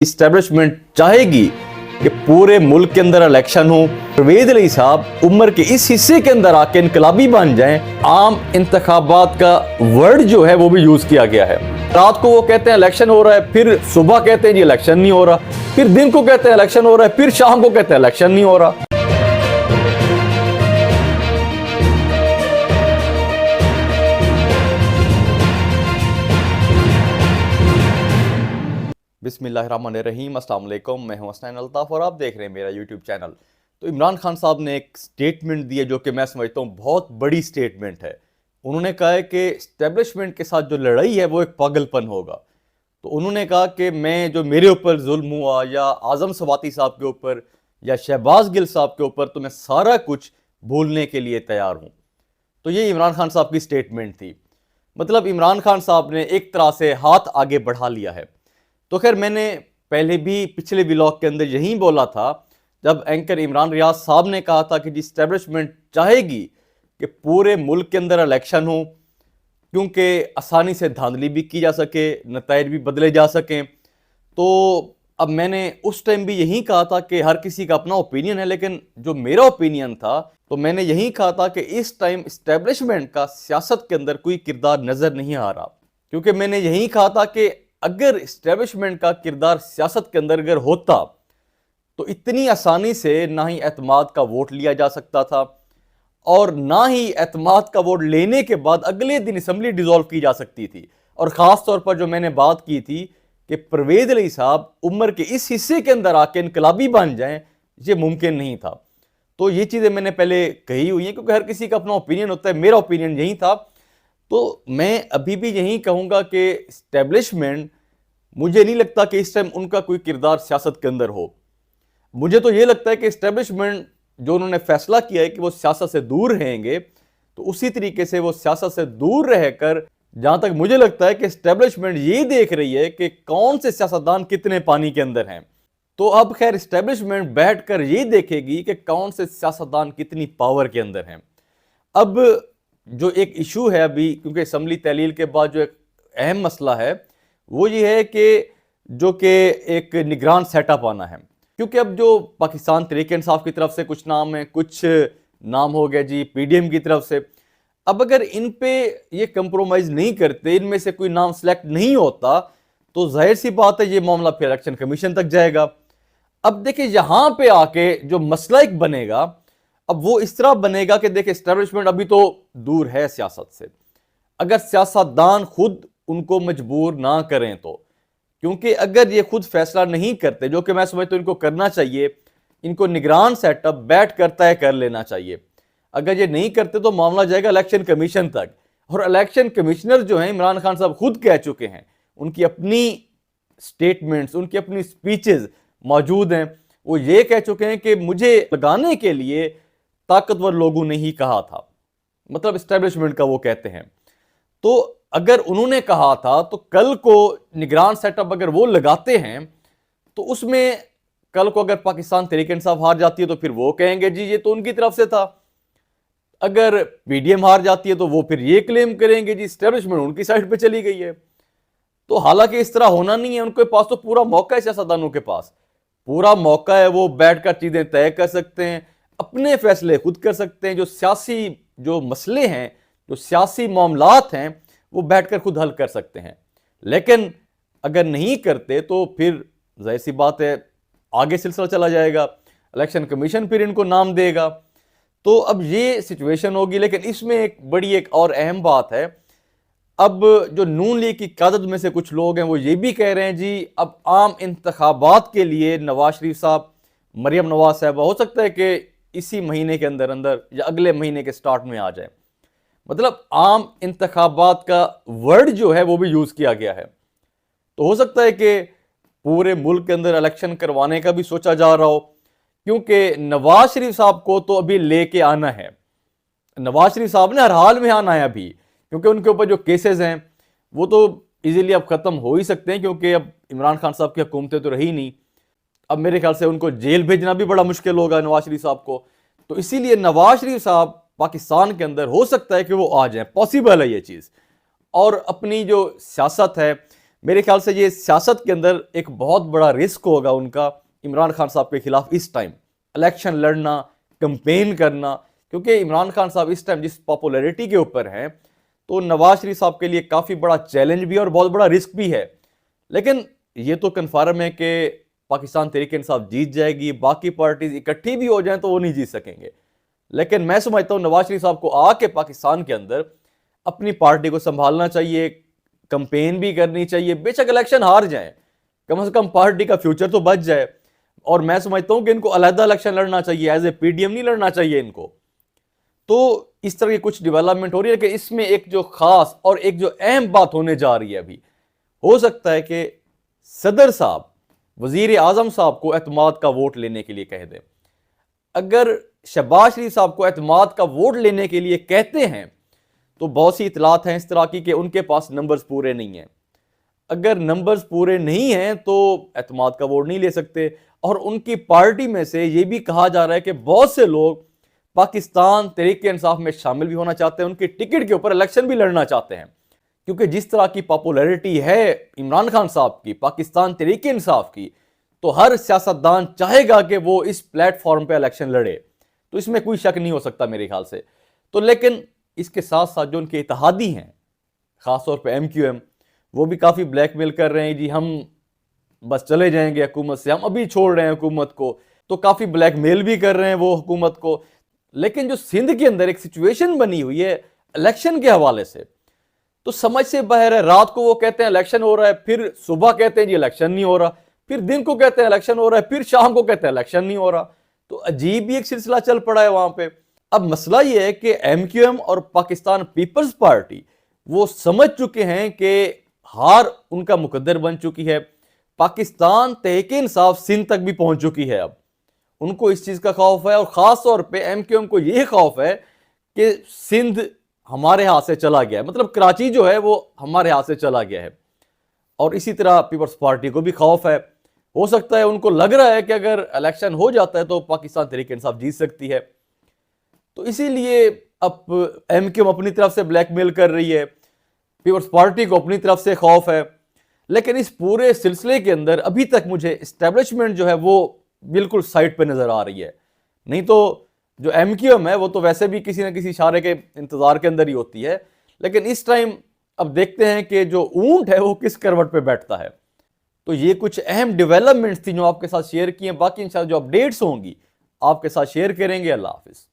Establishment चाहेगी कि पूरे मुल्क के अंदर इलेक्शन हो, परवेज अली साहब उम्र के इस हिस्से के अंदर आके इनकलाबी बन जाएं। आम इंतखाबात का वर्ड जो है वो भी यूज किया गया है। रात को वो कहते हैं इलेक्शन हो रहा है, फिर सुबह कहते हैं जी इलेक्शन नहीं हो रहा, फिर दिन को कहते हैं इलेक्शन हो रहा है, फिर शाम को कहते हैं इलेक्शन नहीं हो रहा। बिस्मिल्लाहिर्रहमानिर्रहीम, अस्सलाम वालेकुम। मैं हूं हसनैन अल्ताफ और आप देख रहे हैं मेरा यूट्यूब चैनल। तो इमरान खान साहब ने एक स्टेटमेंट दी है जो कि मैं समझता हूं बहुत बड़ी स्टेटमेंट है। उन्होंने कहा है कि इस्टेब्लिशमेंट के साथ जो लड़ाई है वो एक पागलपन होगा। तो उन्होंने कहा कि मैं जो मेरे ऊपर जुल्म हुआ या आज़म सवाती साहब के ऊपर या शहबाज गिल साहब के ऊपर, तो मैं सारा कुछ भूलने के लिए तैयार हूँ। तो ये इमरान खान साहब की स्टेटमेंट थी। मतलब इमरान खान साहब ने एक तरह से हाथ आगे बढ़ा लिया है। तो खैर मैंने पहले भी पिछले व्लॉग के अंदर यही बोला था, जब एंकर इमरान रियाज साहब ने कहा था कि जी इस्टेब्लिशमेंट चाहेगी कि पूरे मुल्क के अंदर इलेक्शन हो, क्योंकि आसानी से धांधली भी की जा सके, नताइज भी बदले जा सकें। तो अब मैंने उस टाइम भी यही कहा था कि हर किसी का अपना ओपिनियन है, लेकिन जो मेरा ओपिनियन था तो मैंने यही कहा था कि इस टाइम इस्टेब्लिशमेंट का सियासत के अंदर कोई किरदार नज़र नहीं आ रहा। क्योंकि मैंने यही कहा था कि अगर इस्टेब्लिशमेंट का किरदार सियासत के अंदर अगर होता तो इतनी आसानी से ना ही एतमाद का वोट लिया जा सकता था और ना ही एतमाद का वोट लेने के बाद अगले दिन असम्बली डिसॉल्व की जा सकती थी। और ख़ास तौर पर जो मैंने बात की थी कि परवेज अली साहब उम्र के इस हिस्से के अंदर आके इनकलाबी बन जाएं, ये मुमकिन नहीं था। तो ये चीज़ें मैंने पहले कही हुई हैं, क्योंकि हर किसी का अपना ओपिनियन होता है। मेरा ओपिनियन यही था। तो मैं अभी भी यही कहूँगा कि इस्टेब्लिशमेंट, मुझे नहीं लगता कि इस टाइम उनका कोई किरदार सियासत के अंदर हो। मुझे तो ये लगता है कि इस्टेब्लिशमेंट जो उन्होंने फैसला किया है कि वो सियासत से दूर रहेंगे, तो उसी तरीके से वो सियासत से दूर रहकर, जहाँ तक मुझे लगता है कि इस्टेब्लिशमेंट ये देख रही है कि कौन से सियासतदान कितने पानी के अंदर हैं। तो अब खैर इस्टेब्लिशमेंट बैठकर ये देखेगी कि कौन से सियासतदान कितनी पावर के अंदर हैं। अब जो एक इशू है अभी, क्योंकि असम्बली तहलील के बाद जो एक अहम मसला है वो ये है कि जो कि एक निगरान सेटअप आना है। क्योंकि अब जो पाकिस्तान तहरीक इंसाफ की तरफ से कुछ नाम है, कुछ नाम हो गया जी पीडीएम की तरफ से। अब अगर इन पे ये कंप्रोमाइज़ नहीं करते, इनमें से कोई नाम सेलेक्ट नहीं होता, तो जाहिर सी बात है ये मामला फिर इलेक्शन कमीशन तक जाएगा। अब देखिए यहाँ पे आके जो मसला एक बनेगा, अब वो इस तरह बनेगा कि देखिए इस्टेब्लिशमेंट अभी तो दूर है सियासत से। अगर सियासतदान खुद उनको मजबूर ना करें तो, क्योंकि अगर ये खुद फैसला नहीं करते, जो कि मैं समझता हूं इनको करना चाहिए, इनको निगरान सेटअप बैठ कर तय कर लेना चाहिए। अगर ये नहीं करते तो मामला जाएगा इलेक्शन कमीशन तक। और इलेक्शन कमिश्नर जो हैं, इमरान खान साहब खुद कह चुके हैं, उनकी अपनी स्टेटमेंट्स, उनकी अपनी स्पीचेस मौजूद हैं। वो ये कह चुके हैं कि मुझे लगाने के लिए ताकतवर लोगों ने ही कहा था, मतलब इस्टेब्लिशमेंट का वो कहते हैं। तो अगर उन्होंने कहा था तो कल को निगरान सेटअप अगर वो लगाते हैं, तो उसमें कल को अगर पाकिस्तान तहरीक इंसाफ हार जाती है तो फिर वो कहेंगे जी ये तो उनकी तरफ से था। अगर पीडीएम हार जाती है तो वो फिर ये क्लेम करेंगे जी इस्टेब्लिशमेंट उनकी साइड पे चली गई है। तो हालांकि इस तरह होना नहीं है। उनके पास तो पूरा मौका है, सियासतदानों के पास पूरा मौका है। वो बैठकर चीजें तय कर सकते हैं, अपने फैसले खुद कर सकते हैं। जो सियासी जो मसले हैं, जो सियासी मामलात हैं, वो बैठकर खुद हल कर सकते हैं। लेकिन अगर नहीं करते तो फिर जाहिर सी बात है आगे सिलसिला चला जाएगा, इलेक्शन कमीशन फिर इनको नाम देगा। तो अब ये सिचुएशन होगी। लेकिन इसमें एक बड़ी एक और अहम बात है। अब जो नून लीग की क़यादत में से कुछ लोग हैं वो ये भी कह रहे हैं जी अब आम इंतखाबात के लिए नवाज शरीफ साहब, मरियम नवाज साहब हो सकता है कि इसी महीने के अंदर अंदर या अगले महीने के स्टार्ट में आ जाए। मतलब आम इंतखाबात का वर्ड जो है वो भी यूज किया गया है। तो हो सकता है कि पूरे मुल्क के अंदर इलेक्शन करवाने का भी सोचा जा रहा हो, क्योंकि नवाज शरीफ साहब को तो अभी लेके आना है। नवाज शरीफ साहब ने हर हाल में आना है अभी, क्योंकि उनके ऊपर जो केसेस हैं वो तो इजीली अब खत्म हो ही सकते हैं, क्योंकि अब इमरान खान साहब की हुकूमतें तो रही नहीं। अब मेरे ख्याल से उनको जेल भेजना भी बड़ा मुश्किल होगा नवाज शरीफ साहब को। तो इसीलिए नवाज शरीफ साहब पाकिस्तान के अंदर हो सकता है कि वो आ जाए, पॉसिबल है ये चीज़। और अपनी जो सियासत है, मेरे ख्याल से ये सियासत के अंदर एक बहुत बड़ा रिस्क होगा उनका, इमरान खान साहब के खिलाफ इस टाइम इलेक्शन लड़ना, कंपेन करना, क्योंकि इमरान खान साहब इस टाइम जिस पॉपुलैरिटी के ऊपर हैं, तो नवाज शरीफ साहब के लिए काफ़ी बड़ा चैलेंज भी है और बहुत बड़ा रिस्क भी है। लेकिन ये तो कन्फर्म है कि पाकिस्तान तहरीक इंसाफ जीत जाएगी, बाकी पार्टीज इकट्ठी भी हो जाएं तो वो नहीं जीत सकेंगे। लेकिन मैं समझता हूँ नवाज शरीफ साहब को आके पाकिस्तान के अंदर अपनी पार्टी को संभालना चाहिए, कंपेन भी करनी चाहिए, बेशक इलेक्शन हार जाए, कम से कम पार्टी का फ्यूचर तो बच जाए। और मैं समझता हूं कि इनको अलग इलेक्शन लड़ना चाहिए, एज ए पीडीएम नहीं लड़ना चाहिए इनको। तो इस तरह की कुछ डेवलपमेंट हो रही है कि इसमें एक जो खास और एक जो अहम बात होने जा रही है, अभी हो सकता है कि सदर साहब वजीर आजम साहब को एतमाद का वोट लेने के लिए कह दें। अगर शहबाज शरीफ साहब को एतमाद का वोट लेने के लिए कहते हैं तो बहुत सी इतलात हैं इस तरह की कि उनके पास नंबर्स पूरे नहीं हैं। अगर नंबर्स पूरे नहीं हैं तो एतमाद का वोट नहीं ले सकते। और उनकी पार्टी में से ये भी कहा जा रहा है कि बहुत से लोग पाकिस्तान तहरीक इंसाफ में शामिल भी होना चाहते हैं, उनकी टिकट के ऊपर इलेक्शन भी लड़ना चाहते हैं। क्योंकि जिस तरह की पॉपुलैरिटी है इमरान खान साहब की, पाकिस्तान तहरीक इंसाफ की, तो हर सियासतदान चाहेगा कि वो इस प्लेटफॉर्म पे इलेक्शन लड़े। तो इसमें कोई शक नहीं हो सकता मेरे ख्याल से। तो लेकिन इसके साथ साथ जो उनके इत्तेहादी हैं, खासतौर पर MQM, वो भी काफ़ी ब्लैकमेल कर रहे हैं, जी हम बस चले जाएंगे हुकूमत से, हम अभी छोड़ रहे हैं हुकूमत को। तो काफ़ी ब्लैकमेल भी कर रहे हैं वो हुकूमत को। लेकिन जो सिंध के अंदर एक सिचुएशन बनी हुई है इलेक्शन के हवाले से, तो समझ से बाहर है। रात को वो कहते हैं इलेक्शन हो रहा है, फिर सुबह कहते हैं जी इलेक्शन नहीं हो रहा, फिर दिन को कहते हैं इलेक्शन हो रहा है, फिर शाम को कहते हैं इलेक्शन नहीं हो रहा। तो अजीब ही एक सिलसिला चल पड़ा है वहां पे। अब मसला ये है कि MQM और पाकिस्तान पीपल्स पार्टी वो समझ चुके हैं कि हार उनका मुकद्दर बन चुकी है। पाकिस्तान तहरीक इंसाफ सिंध तक भी पहुंच चुकी है। अब उनको इस चीज का खौफ है, और खास तौर पे MQM को यह खौफ है कि सिंध हमारे हाथ से चला गया है, मतलब कराची जो है वो हमारे हाथ से चला गया है। और इसी तरह पीपल्स पार्टी को भी खौफ है। हो सकता है उनको लग रहा है कि अगर इलेक्शन हो जाता है तो पाकिस्तान तहरीक इंसाफ जीत सकती है। तो इसीलिए अब MQM अपनी तरफ से ब्लैकमेल कर रही है, पीपल्स पार्टी को अपनी तरफ से खौफ है। लेकिन इस पूरे सिलसिले के अंदर अभी तक मुझे एस्टेब्लिशमेंट जो है वो बिल्कुल साइड पे नजर आ रही है। नहीं तो जो MQM है वो तो वैसे भी किसी न किसी इशारे के इंतजार के अंदर ही होती है। लेकिन इस टाइम अब देखते हैं कि जो ऊंट है वो किस करवट पे बैठता है। तो ये कुछ अहम डेवलपमेंट्स थी जो आपके साथ शेयर किए। बाकी इंशाल्लाह जो अपडेट्स होंगी आपके साथ शेयर करेंगे। अल्लाह हाफिज।